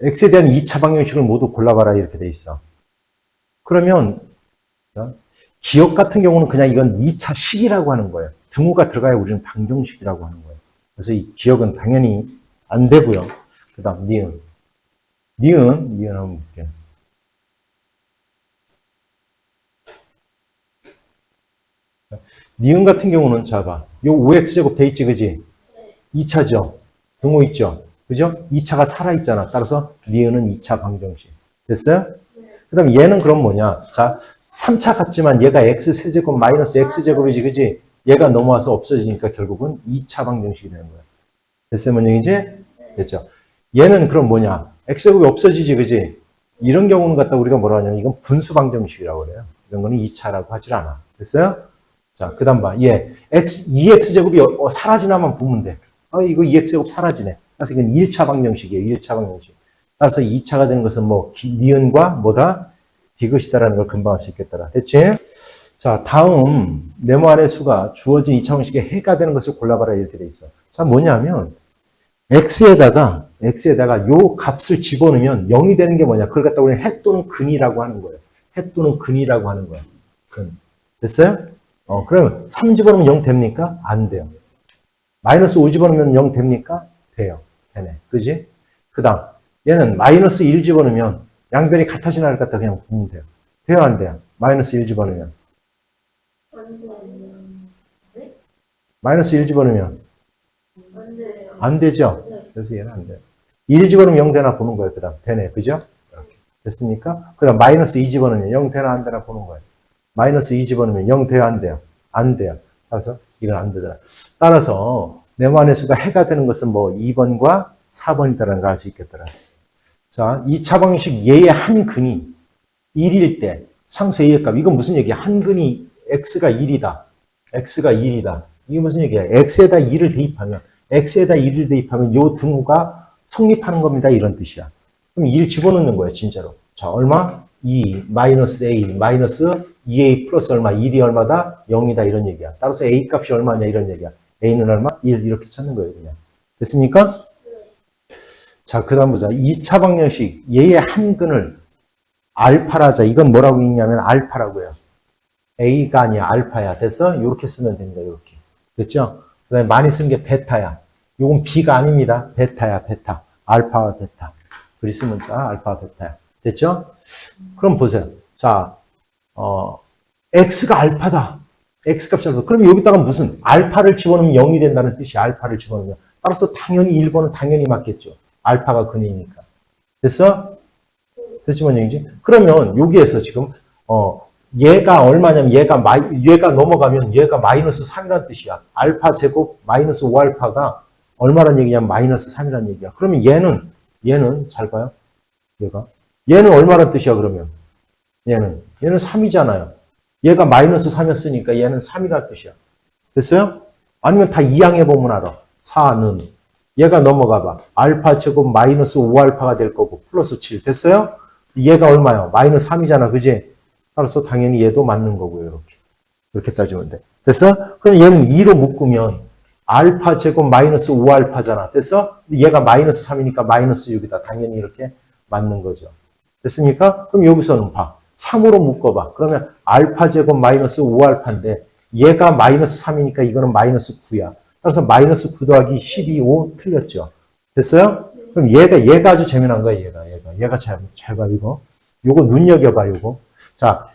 x에 대한 2차 방정식을 모두 골라봐라 이렇게 돼 있어. 그러면 기억 같은 경우는 그냥 이건 2차 식이라고 하는 거예요. 등호가 들어가야 우리는 방정식이라고 하는 거예요. 그래서 이 기억은 당연히 안 되고요. 그 다음 니은 한번 볼게요. 니은 같은 경우는 자 봐. 요 5x제곱 돼 있지 그지? 2차죠. 등호 있죠. 그죠? 2차가 살아있잖아. 따라서 니은은 2차 방정식. 됐어요? 그 다음에 얘는 그럼 뭐냐? 자, 3차 같지만 얘가 x세제곱 마이너스 x제곱이지, 그지? 얘가 넘어와서 없어지니까 결국은 2차 방정식이 되는 거야. 됐어요? 뭔 얘기지? 됐죠? 얘는 그럼 뭐냐? x제곱이 없어지지, 그지? 이런 경우는 갖다 우리가 뭐라 하냐면 이건 분수 방정식이라고 그래요. 이런 거는 2차라고 하질 않아. 됐어요? 자, 그 다음 봐. 얘, 2x제곱이 사라지나만 보면 돼. 이거 2x제곱 사라지네. 그래서 이건 1차 방정식이에요. 1차 방정식. 따라서 2차가 되는 것은 뭐, 니은과 뭐다? 디귿이다라는 걸 금방 알 수 있겠더라. 됐지? 자, 다음, 네모안의 수가 주어진 2차 방정식의 해가 되는 것을 골라봐라. 이렇게 돼 있어. 자, 뭐냐면, x에다가 요 값을 집어넣으면 0이 되는 게 뭐냐? 그걸 갖다 우리는 해 또는 근이라고 하는 거예요. 해 또는 근이라고 하는 거예요. 근. 됐어요? 그러면 3 집어넣으면 0 됩니까? 안 돼요. 마이너스 5 집어넣으면 0 됩니까? 돼요. 되네. 그지? 그 다음, 얘는 마이너스 1 집어넣으면 양변이 같아지나 를 갖다 그냥 보면 돼요. 돼요? 안 돼요? 마이너스 1 집어넣으면. 마이너스 1 집어넣으면. 안 되죠? 그래서 얘는 안 돼요. 1 집어넣으면 0 되나 보는 거예요. 그 다음, 되네. 그죠? 이렇게. 됐습니까? 그 다음, 마이너스 2 집어넣으면 0 되나 안 되나 보는 거예요. 마이너스 2 집어넣으면 0 돼요? 안 돼요? 안 돼요. 따라서 이건 안 되더라. 따라서 네모안의 수가 해가 되는 것은 뭐 2번과 4번이다라는 걸 알 수 있겠더라. 자, 2차 방정식 얘의 한 근이 1일 때 상수 A의 값. 이건 무슨 얘기야? 한 근이 x가 1이다. x가 1이다. 이게 무슨 얘기야? x에다 1을 대입하면 요 등호가 성립하는 겁니다. 이런 뜻이야. 그럼 1 집어넣는 거예요. 진짜로. 자, 얼마? 2 마이너스 A 마이너스 2A 플러스 얼마? 1이 얼마다? 0이다. 이런 얘기야. 따라서 A 값이 얼마냐? 이런 얘기야. A는 얼마? 1 이렇게 찾는 거예요. 그냥. 됐습니까? 자, 그 다음 보자. 2차 방정식 얘의 한 근을 알파라자. 이건 뭐라고 읽냐면 알파라고 해요. A가 아니야. 알파야. 됐어? 이렇게 쓰면 됩니다. 이렇게. 됐죠? 그 다음에 많이 쓰는 게 베타야. 이건 B가 아닙니다. 베타야. 베타. 알파와 베타. 그리 쓰면 알파와 베타야. 됐죠? 그럼 보세요. 자, X가 알파다. X값이 알파. 그럼 여기다가 무슨 알파를 집어넣으면 0이 된다는 뜻이야. 알파를 집어넣으면. 따라서 당연히 1번은 당연히 맞겠죠. 알파가 근이니까. 됐어? 됐지만 얘기지? 그러면 여기에서 지금 얘가 얼마냐면 얘가 넘어가면 얘가 마이너스 3이라는 뜻이야. 알파 제곱 마이너스 5알파가 얼마란 얘기냐면 마이너스 3이라는 얘기야. 그러면 얘는 잘 봐요. 얘는 얼마란 뜻이야 그러면? 얘는 3이잖아요. 얘가 마이너스 3이었으니까 얘는 3이라는 뜻이야. 됐어요? 아니면 다 이항해보면 알아. 4는 얘가 넘어가봐. 알파 제곱 마이너스 5알파가 될 거고 플러스 7. 됐어요? 얘가 얼마요? 마이너스 3이잖아. 그지? 따라서 당연히 얘도 맞는 거고요. 이렇게 따지면 돼. 됐어? 그럼 얘는 2로 묶으면 알파 제곱 마이너스 5알파잖아. 됐어? 얘가 마이너스 3이니까 마이너스 6이다. 당연히 이렇게 맞는 거죠. 됐습니까? 그럼 여기서는 봐. 3으로 묶어봐. 그러면 알파 제곱 마이너스 5알파인데 얘가 마이너스 3이니까 이거는 마이너스 9야. 따라서 마이너스 9 더하기 12, 5 틀렸죠. 됐어요? 그럼 얘가 아주 재미난 거야. 얘가 잘 봐, 이거. 요거 눈여겨봐, 요거. 자,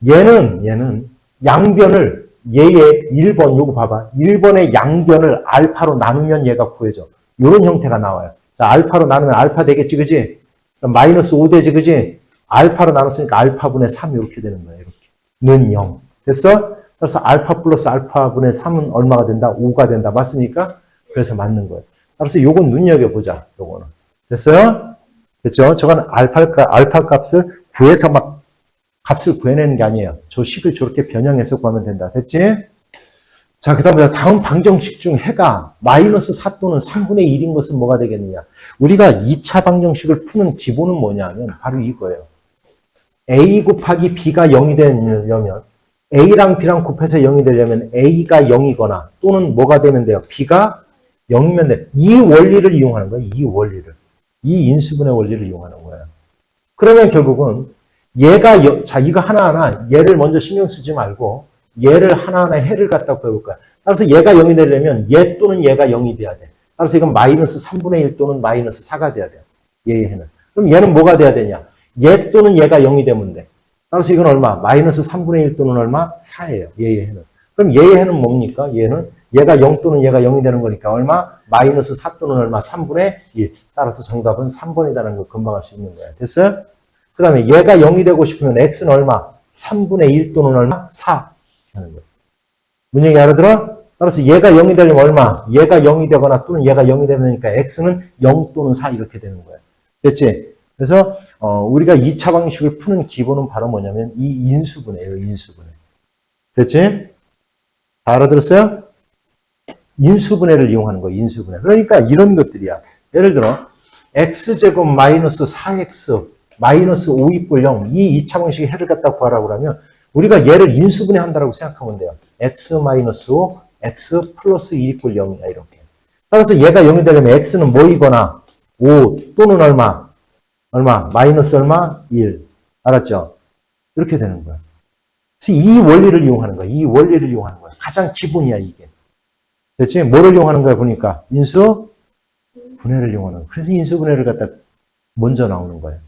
얘는 양변을 얘의 1번, 요거 봐봐. 1번의 양변을 알파로 나누면 얘가 구해져. 요런 형태가 나와요. 자, 알파로 나누면 알파 되겠지, 그지? 마이너스 5 되지, 그지? 알파로 나눴으니까 알파분의 3 이렇게 되는 거예요. 이렇게. 는 0. 됐어? 그래서 알파 플러스 알파분의 3은 얼마가 된다? 5가 된다. 맞습니까? 그래서 맞는 거예요. 그래서 요건 눈여겨보자. 요거는. 됐어요? 됐죠? 저건 알파 값을 구해서 막 값을 구해내는 게 아니에요. 저 식을 저렇게 변형해서 구하면 된다. 됐지? 자, 그 다음 방정식 중 해가 마이너스 4 또는 3분의 1인 것은 뭐가 되겠느냐? 우리가 2차 방정식을 푸는 기본은 뭐냐면 바로 이거예요. A 곱하기 B가 0이 되려면 A랑 B랑 곱해서 0이 되려면 A가 0이거나 또는 뭐가 되면 돼요? B가 0이면 돼. 이 원리를 이용하는 거예요. 이 원리를. 이 인수분해 원리를 이용하는 거예요. 그러면 결국은 얘가, 자, 이거 하나하나 얘를 먼저 신경 쓰지 말고 얘를 하나하나 해를 갖다 구해볼 거야. 따라서 얘가 0이 되려면 얘 또는 얘가 0이 돼야 돼. 따라서 이건 마이너스 3분의 1 또는 마이너스 4가 돼야 돼. 얘의 해는. 그럼 얘는 뭐가 돼야 되냐? 얘 또는 얘가 0이 되면 돼. 따라서 이건 얼마? 마이너스 3분의 1 또는 얼마? 4예요. 얘의 해는. 그럼 얘의 해는 뭡니까? 얘는 얘가 0 또는 얘가 0이 되는 거니까 얼마? 마이너스 4 또는 얼마? 3분의 1. 따라서 정답은 3번이라는 걸 금방 알 수 있는 거야. 됐어요? 그 다음에 얘가 0이 되고 싶으면 x는 얼마? 3분의 1 또는 얼마? 4. 하는 거야. 문 얘기 알아들어? 따라서 얘가 0이 되려면 얼마? 얘가 0이 되거나 또는 얘가 0이 되니까 x는 0 또는 4 이렇게 되는 거야. 됐지? 그래서 우리가 2차 방식을 푸는 기본은 바로 뭐냐면 이 인수분해예요. 인수분해. 됐지? 다 알아들었어요? 인수분해를 이용하는 거예요. 인수분해. 그러니까 이런 것들이야. 예를 들어 x제곱 마이너스 4x 마이너스 5 이꼴 0 이 2차 방식의 해를 갖다 구하라고 하면 우리가 얘를 인수분해 한다고 생각하면 돼요. x 마이너스 5, x 플러스 1 이꼴 0이야. 이렇게. 따라서 얘가 0이 되려면 x는 뭐이거나 5 또는 얼마? 마이너스 얼마? 1. 알았죠? 이렇게 되는 거야. 그래서 이 원리를 이용하는 거야. 이 원리를 이용하는 거야. 가장 기본이야, 이게. 됐지? 뭐를 이용하는 거야, 보니까? 인수분해를 이용하는 거야. 그래서 인수분해를 갖다 먼저 나오는 거야.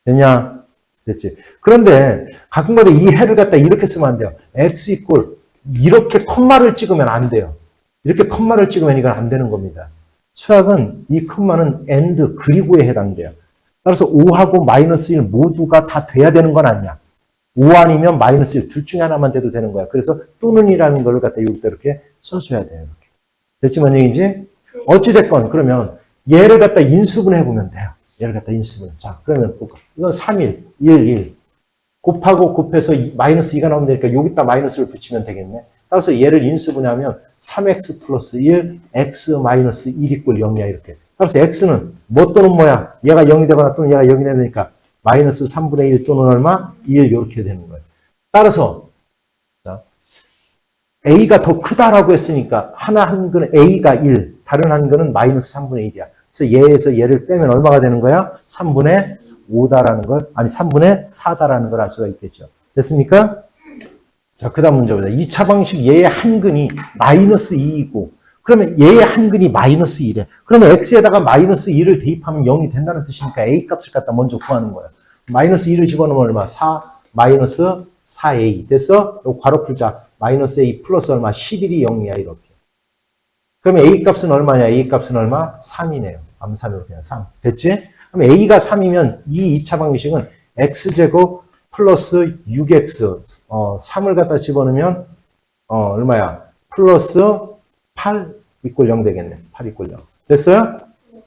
됐냐? 됐지? 그런데 가끔가다 이 해를 갖다 이렇게 쓰면 안 돼요. x 이꼴 이렇게 컴마를 찍으면 안 돼요. 이렇게 컴마를 찍으면 이건 안 되는 겁니다. 수학은 이 컴마는 and 그리고에 해당돼요. 따라서 5하고 마이너스 1 모두가 다 돼야 되는 건 아니야. 5 아니면 마이너스 1 둘 중에 하나만 돼도 되는 거야. 그래서 또는이라는 걸 갖다 여기다 이렇게 써줘야 돼요. 이렇게. 됐지만 얘기지? 어찌됐건 그러면 얘를 갖다 인수분해 보면 돼요. 얘를 갖다 인수분해. 자, 그러면 이건 3일, 1. 곱하고 곱해서 마이너스 2가 나오면 되니까 여기다 마이너스를 붙이면 되겠네. 따라서 얘를 인수분해하면 3x 플러스 1, x 마이너스 1 이꼴 0이야. 이렇게. 따라서 x는 뭐 또는 뭐야? 얘가 0이 되거나 또는 얘가 0이 되니까 마이너스 3분의 1 또는 얼마? 1 이렇게 되는 거예요. 따라서 자, a가 더 크다라고 했으니까 하나 한 거는 a가 1, 다른 한 거는 마이너스 3분의 1이야. 그래서 얘에서 얘를 빼면 얼마가 되는 거야? 3분의 5다라는 걸, 아니 3분의 4다라는 걸 알 수가 있겠죠. 됐습니까? 자, 그 다음 문제 보자. 2차 방식 얘의 한근이 마이너스 2이고 그러면 얘의 한근이 마이너스 1이래. 그러면 x에다가 마이너스 2를 대입하면 0이 된다는 뜻이니까 a 값을 갖다 먼저 구하는 거야. 마이너스 2를 집어넣으면 얼마? 4 마이너스 4a. 됐어? 요 괄호 풀자. 마이너스 a 플러스 얼마? 11이 0이야. 이렇게. 그러면 a 값은 얼마냐? a 값은 얼마? 3이네요. 암산으로 그냥 3. 됐지? 그럼 a가 3이면 이 2차 방식은 x제곱 플러스 6x 3을 갖다 집어넣으면 얼마야? 플러스 8 이꼴 0 되겠네. 8 이꼴 0. 됐어요?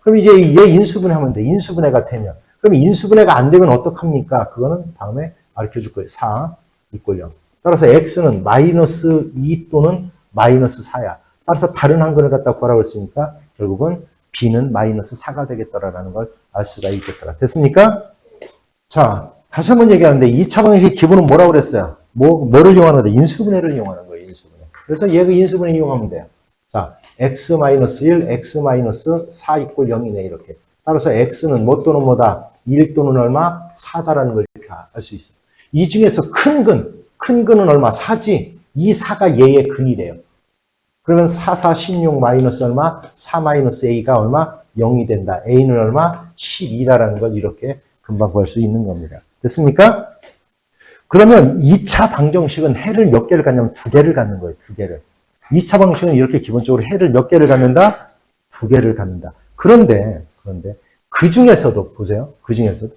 그럼 이제 얘 인수분해하면 돼. 인수분해가 되면. 그럼 인수분해가 안 되면 어떡합니까? 그거는 다음에 가르쳐 줄 거예요. 4 이꼴 0. 따라서 x는 마이너스 2 또는 마이너스 4야. 따라서 다른 한 근을 갖다 구하라고 했으니까 결국은 b는 마이너스 4가 되겠더라라는 걸 알 수가 있겠더라. 됐습니까? 자, 다시 한번 얘기하는데 2차 방식의 기본은 뭐라고 그랬어요? 뭐를 이용하는 거다? 인수분해를 이용하는 거예요. 인수분해. 그래서 얘가 인수분해 이용하면 돼요. 자, x-1, x-4 이꼴 0이네. 이렇게. 따라서 x는 뭐 또는 뭐다? 1 또는 얼마? 4다라는 걸 이렇게 알 수 있어요. 이 중에서 큰 근은 얼마? 4지. 이 4가 얘의 근이래요. 그러면 4, 4, 16 마이너스 얼마? 4 마이너스 a가 얼마? 0이 된다. a는 얼마? 12다라는 걸 이렇게 금방 구할 수 있는 겁니다. 됐습니까? 그러면 2차 방정식은 해를 몇 개를 갖냐면 2개를 갖는 거예요. 2개를. 2차 방식은 이렇게 기본적으로 해를 몇 개를 갖는다? 2개를 갖는다. 그런데 그 중에서도 보세요. 그 중에서도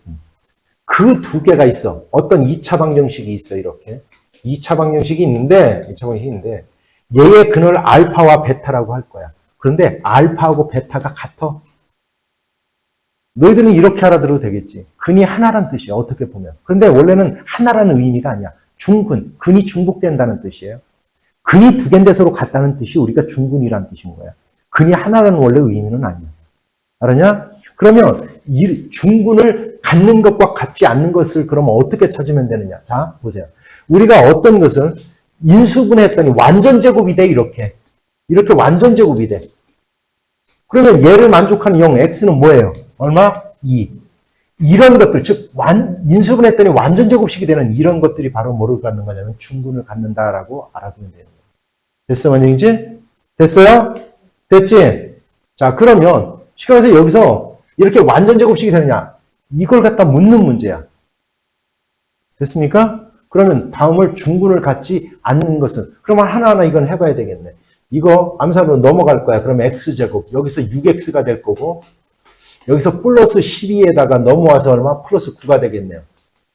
그 2개가 있어. 어떤 2차 방정식이 있어. 이렇게. 2차 방정식이 있는데 얘의 근을 알파와 베타라고 할 거야. 그런데 알파하고 베타가 같아. 너희들은 이렇게 알아들어도 되겠지. 근이 하나란 뜻이야. 어떻게 보면. 그런데 원래는 하나라는 의미가 아니야. 중근. 근이 중복된다는 뜻이에요. 근이 2개인데 서로 같다는 뜻이 우리가 중근이라는 뜻인 거야. 근이 하나라는 원래 의미는 아니야. 알았냐? 그러면 이 중근을 갖는 것과 같지 않는 것을 그러면 어떻게 찾으면 되느냐? 자, 보세요. 우리가 어떤 것을 인수분해했더니 완전 제곱이 돼. 이렇게 완전 제곱이 돼. 그러면 얘를 만족하는 0, x는 뭐예요? 얼마? 2. 이런 것들, 즉 인수분해했더니 완전 제곱식이 되는 이런 것들이 바로 뭐를 갖는 거냐면 중근을 갖는다라고 알아두면 되는 거예요. 됐어, 원영이지? 됐어요? 됐지? 자, 그러면 쉽게 말해서 여기서 이렇게 완전 제곱식이 되느냐? 이걸 갖다 묻는 문제야. 됐습니까? 그러면 다음을 중근을 갖지 않는 것은, 그러면 하나하나 이건 해봐야 되겠네. 이거 암산으로 넘어갈 거야. 그러면 x제곱, 여기서 6x가 될 거고, 여기서 플러스 12에다가 넘어와서 얼마? 플러스 9가 되겠네요.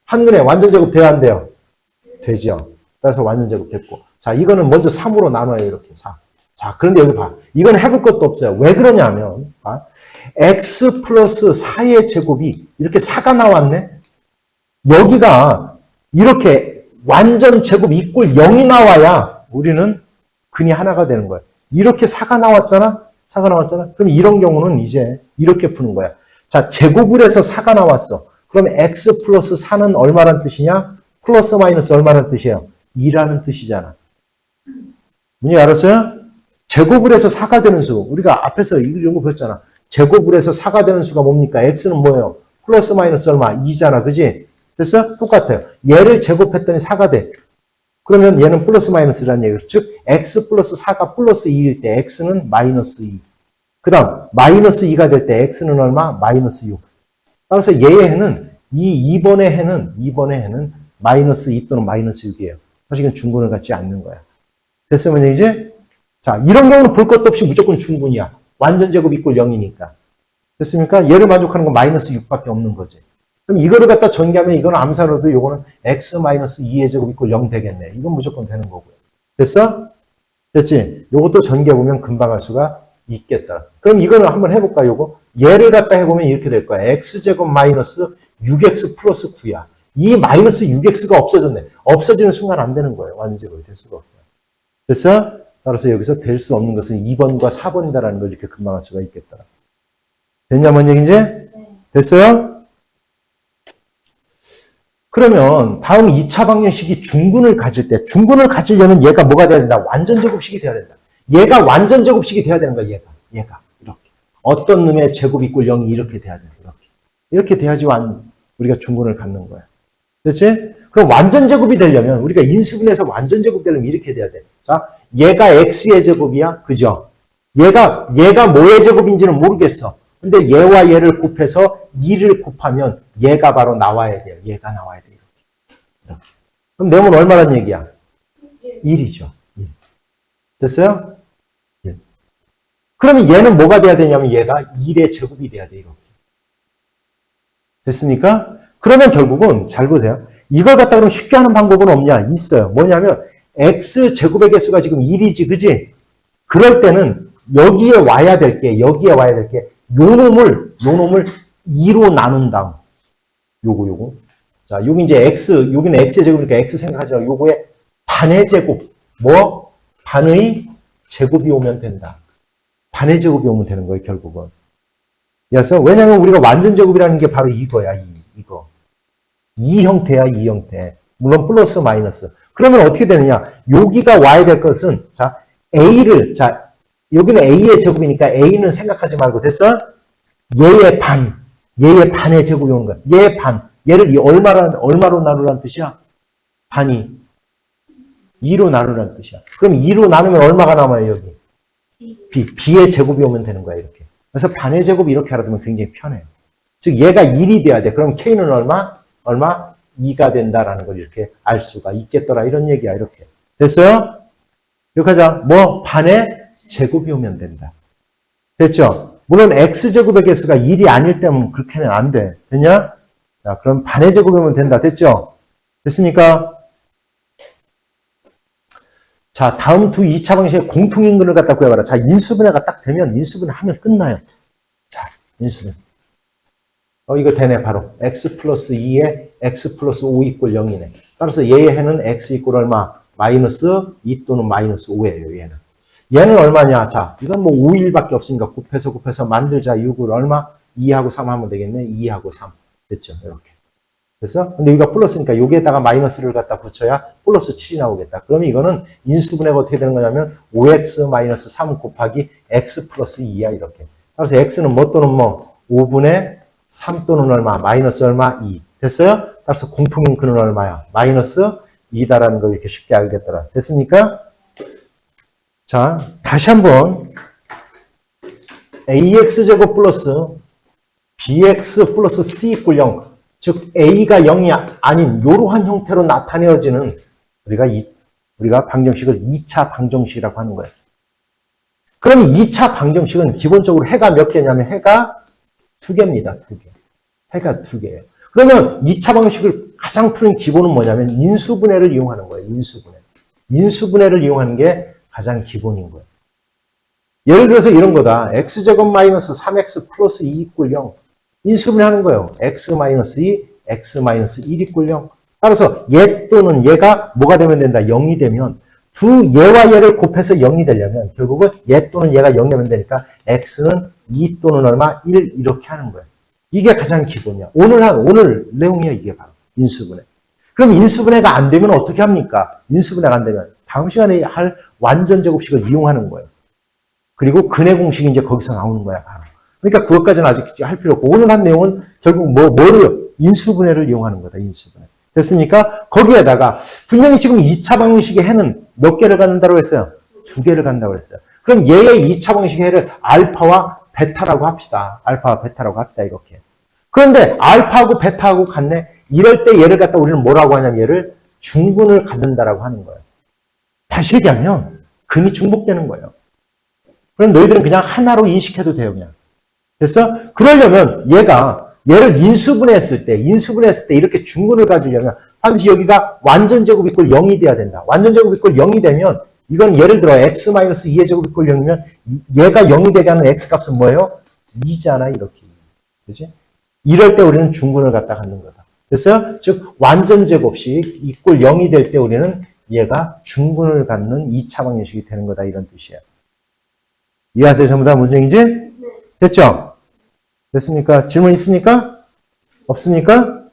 한근에 완전 제곱 돼야 안 돼요? 되죠. 따라서 완전 제곱 됐고. 자, 이거는 먼저 3으로 나눠요. 이렇게 4. 자, 그런데 여기 봐. 이건 해볼 것도 없어요. 왜 그러냐면, 봐. x 플러스 4의 제곱이 이렇게 4가 나왔네? 여기가 이렇게 완전 제곱 이꼴 0이 나와야 우리는 근이 하나가 되는 거예요. 이렇게 4가 나왔잖아? 4가 나왔잖아? 그럼 이런 경우는 이제 이렇게 푸는 거야. 자, 제곱을 해서 4가 나왔어. 그럼 x 플러스 4는 얼마란 뜻이냐? 플러스 마이너스 얼마란 뜻이에요? 2라는 뜻이잖아. 문제 알았어요? 제곱을 해서 4가 되는 수. 우리가 앞에서 이런 거 배웠잖아. 제곱을 해서 4가 되는 수가 뭡니까? x는 뭐예요? 플러스 마이너스 얼마? 2잖아. 그지? 됐어? 똑같아요. 얘를 제곱했더니 4가 돼. 그러면 얘는 플러스 마이너스라는 얘기죠. 즉 x 플러스 4가 플러스 2일 때 x는 마이너스 2. 그 다음 마이너스 2가 될 때 x는 얼마? 마이너스 6. 따라서 얘의 해는 이번의 해는 마이너스 2 또는 마이너스 6이에요. 사실 이건 중근을 갖지 않는 거야. 됐으면 이제 자 이런 경우는 볼 것도 없이 무조건 중근이야. 완전 제곱 이꼴 0이니까. 됐습니까? 얘를 만족하는 건 마이너스 6밖에 없는 거지. 그럼 이거를 갖다 전개하면 이거는 암산으로도 이거는 x-2의 제곱 이꼴 0 되겠네. 이건 무조건 되는 거고요. 됐어? 됐지? 이것도 전개해보면 금방 할 수가 있겠다. 그럼 이거는 한번 해볼까, 요거? 얘를 갖다 해보면 이렇게 될 거야. x제곱 마이너스 6x 플러스 9야. 이 마이너스 6x가 없어졌네. 없어지는 순간 안 되는 거예요. 완전 제곱이 될 수가 없어요. 됐어? 따라서 여기서 될 수 없는 것은 2번과 4번이다라는 걸 이렇게 금방 할 수가 있겠다. 됐냐, 뭔 얘기인지? 됐어요? 그러면 다음 2차 방정식이 중근을 가질 때, 중근을 가지려면 얘가 뭐가 돼야 된다? 완전 제곱식이 돼야 된다. 얘가 완전 제곱식이 돼야 되는 거야, 얘가. 이렇게. 어떤 놈의 제곱 이꼴 0이 이렇게 돼야 돼. 이렇게 돼야지 우리가 중근을 갖는 거야. 됐지? 그럼 완전 제곱이 되려면, 우리가 인수분해서 완전 제곱 되려면 이렇게 돼야 돼. 자, 얘가 x의 제곱이야. 그죠? 얘가 뭐의 제곱인지는 모르겠어. 근데 얘와 얘를 곱해서 2를 곱하면 얘가 바로 나와야 돼요. 얘가 나와야 돼요. 이렇게. 그럼 내용은 얼마란 얘기야? 1이죠. 1. 됐어요? 1. 그러면 얘는 뭐가 돼야 되냐면 얘가 1의 제곱이 돼야 돼. 이렇게. 됐습니까? 그러면 결국은 잘 보세요. 이걸 갖다 그럼 쉽게 하는 방법은 없냐? 있어요. 뭐냐면 x 제곱의 개수가 지금 1이지. 그지? 그럴 때는 여기에 와야 될 게 요 놈을 2로 나눈 다음 요거 자, 여기 이제 x, 여기는 x의 제곱이니까 x 생각하죠. 요거의 반의 제곱, 반의 제곱이 오면 된다. 반의 제곱이 오면 되는 거예요, 결국은. 그래서 왜냐면 우리가 완전 제곱이라는 게 바로 이거야, 이거. 이 형태야, 이 형태. 물론 플러스 마이너스. 그러면 어떻게 되느냐? 여기가 와야 될 것은 자, 여기는 a의 제곱이니까 a는 생각하지 말고 됐어? 얘의 반의 제곱이 오는 거야. 얘의 반. 얘를 얼마로 나누라는 뜻이야? 반이 2로 나누라는 뜻이야. 그럼 2로 나누면 얼마가 남아요, 여기? b의 제곱이 오면 되는 거야, 이렇게. 그래서 반의 제곱 이렇게 알아두면 굉장히 편해요. 즉 얘가 1이 돼야 돼. 그럼 k는 얼마? 2가 된다라는 걸 이렇게 알 수가 있겠더라. 이런 얘기야, 이렇게. 됐어요? 이렇게 하자. 반의 제곱이 오면 된다. 됐죠? 물론 x제곱의 개수가 1이 아닐 때면 그렇게는 안 돼. 됐냐? 자, 그럼 반의 제곱이 오면 된다. 됐죠? 됐습니까? 자, 다음 두 2차 방식의 공통인근을 갖다 구해봐라. 자, 인수분해가 딱 되면 인수분해 하면 끝나요. 자, 인수분해. 이거 되네, 바로. x 플러스 2에 x 플러스 5 이꼴 0이네. 따라서 얘의 해는 x 이꼴 얼마? 마이너스 2 또는 마이너스 5예요, 얘는. 얘는 얼마냐? 자, 이건 뭐 5일밖에 없으니까 곱해서 만들자. 6을 얼마? 2하고 3 하면 되겠네. 2하고 3. 됐죠? 이렇게. 됐어? 근데 여기가 플러스니까 여기에다가 마이너스를 갖다 붙여야 플러스 7이 나오겠다. 그러면 이거는 인수분해가 어떻게 되는 거냐면 5x 마이너스 3 곱하기 x 플러스 2야, 이렇게. 따라서 x는 뭐 또는 5분의 3 또는 얼마? 마이너스 얼마? 2. 됐어요? 따라서 공통인 근은 얼마야? 마이너스 2다라는 걸 이렇게 쉽게 알겠더라. 됐습니까? 자, 다시 한번 ax제곱 플러스 bx 플러스 c 이꼴 0. 즉 a가 0이 아닌 이러한 형태로 나타내어지는 우리가 방정식을 2차 방정식이라고 하는 거예요. 그럼 2차 방정식은 기본적으로 해가 몇 개냐면 해가 2개입니다. 2개. 해가 2개예요. 그러면 2차 방정식을 가장 푸는 기본은 뭐냐면 인수분해를 이용하는 거예요. 인수분해. 인수분해를 이용하는 게 가장 기본인 거예요. 예를 들어서 이런 거다. x제곱 마이너스 3x 플러스 2 이꼴 0. 인수분해하는 거예요. x 마이너스 2, x 마이너스 1 이꼴 0. 따라서 얘 또는 얘가 뭐가 되면 된다? 0이 되면 두 얘와 얘를 곱해서 0이 되려면 결국은 얘 또는 얘가 0이 되면 되니까 x는 2 또는 얼마? 1 이렇게 하는 거예요. 이게 가장 기본이야. 오늘 내용이야 이게 바로 인수분해. 그럼 인수분해가 안 되면 어떻게 합니까? 인수분해가 안 되면 다음 시간에 할 완전 제곱식을 이용하는 거예요. 그리고 근해 공식이 이제 거기서 나오는 거야 바로. 그러니까 그것까지는 아직 할 필요 없고 오늘 한 내용은 결국 뭐를 인수분해를 이용하는 거다. 인수분해. 됐습니까? 거기에다가 분명히 지금 2차 방정식의 해는 몇 개를 갖는다고 했어요? 2개를 갖는다고 했어요. 그럼 얘의 2차 방정식의 해를 알파와 베타라고 합시다. 알파와 베타라고 합시다. 이렇게. 그런데 알파하고 베타하고 같네. 이럴 때 얘를 갖다 우리는 뭐라고 하냐면 얘를 중근을 갖는다라고 하는 거예요. 다시 얘기하면 근이 중복되는 거예요. 그럼 너희들은 그냥 하나로 인식해도 돼요. 그냥. 됐어? 그러려면 얘를 인수분해했을 때 이렇게 중근을 가지려면 반드시 여기가 완전제곱 이꼴 0이 돼야 된다. 완전제곱 이꼴 0이 되면 이건 예를 들어 x-2의 제곱 이꼴 0이면 얘가 0이 되게 하는 x값은 뭐예요? 2잖아 이렇게. 그지? 이럴 때 우리는 중근을 갖다 갖는 거다. 됐어요? 즉 완전제곱식 이꼴 0이 될 때 우리는 얘가 중근을 갖는 2차 방정식이 되는 거다 이런 뜻이에요. 이해하세요? 전부 다 문제인지? 됐죠? 됐습니까? 질문 있습니까? 없습니까?